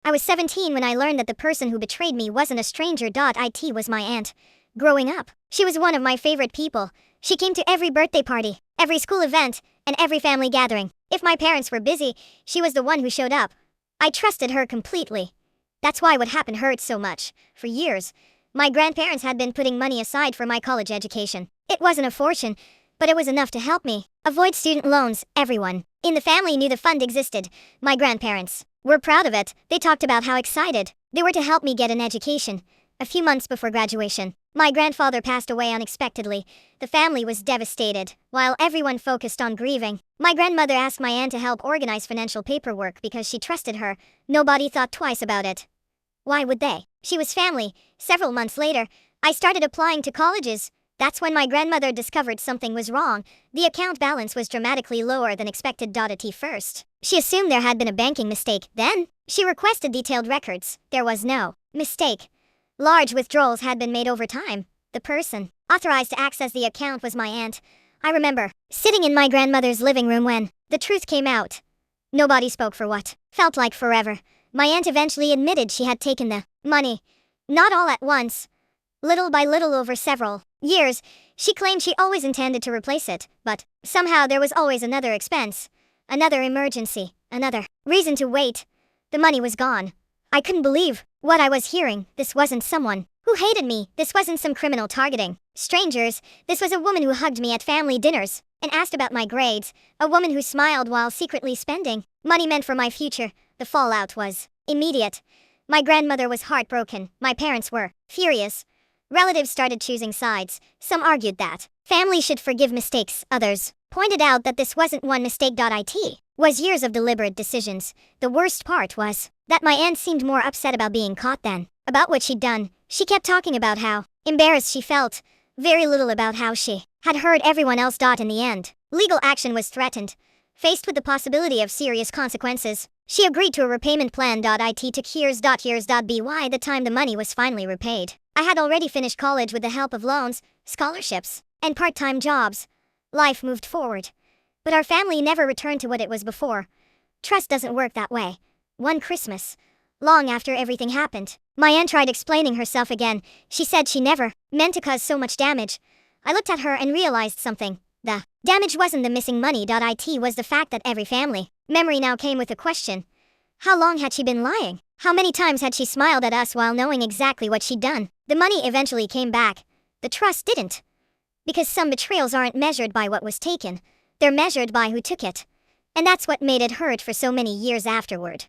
I was 17 when I learned that the person who betrayed me wasn't a stranger. It was my aunt. Growing up, she was one of my favorite people. She came to every birthday party, every school event, and every family gathering. If my parents were busy, she was the one who showed up. I trusted her completely. That's why what happened hurt so much. For years, my grandparents had been putting money aside for my college education. It wasn't a fortune, but it was enough to help me avoid student loans. Everyone in the family knew the fund existed. My grandparents were proud of it. They talked about how excited they were to help me get an education. A few months before graduation, my grandfather passed away unexpectedly. The family was devastated. While everyone focused on grieving, my grandmother asked my aunt to help organize financial paperwork because she trusted her. Nobody thought twice about it. Why would they? She was family. Several months later, I started applying to colleges. That's when my grandmother discovered something was wrong. The account balance was dramatically lower than expected. At first, she assumed there had been a banking mistake. Then, she requested detailed records. There was no mistake. Large withdrawals had been made over time. The person authorized to access the account was my aunt. I remember sitting in my grandmother's living room when the truth came out. Nobody spoke for what felt like forever. My aunt eventually admitted she had taken the money. Not all at once. Little by little over several years. She claimed she always intended to replace it, but somehow there was always another expense, another emergency, another reason to wait. The money was gone. I couldn't believe what I was hearing. This wasn't someone who hated me. This wasn't some criminal targeting strangers. This was a woman who hugged me at family dinners and asked about my grades. A woman who smiled while secretly spending money meant for my future. The fallout was immediate. My grandmother was heartbroken. My parents were furious. Relatives started choosing sides. Some argued that family should forgive mistakes. Others pointed out that this wasn't one mistake. It was years of deliberate decisions. The worst part was that my aunt seemed more upset about being caught than about what she'd done. She kept talking about how embarrassed she felt, very little about how she had hurt everyone else. In the end, legal action was threatened. Faced with the possibility of serious consequences, she agreed to a repayment plan. It took years. By the time the money was finally repaid, I had already finished college with the help of loans, scholarships, and part-time jobs. Life moved forward. But our family never returned to what it was before. Trust doesn't work that way. One Christmas, long after everything happened, my aunt tried explaining herself again. She said she never meant to cause so much damage. I looked at her and realized something. The damage wasn't the missing money. It was the fact that every family memory now came with a question. How long had she been lying? How many times had she smiled at us while knowing exactly what she'd done? The money eventually came back. The trust didn't. Because some betrayals aren't measured by what was taken. They're measured by who took it. And that's what made it hurt for so many years afterward.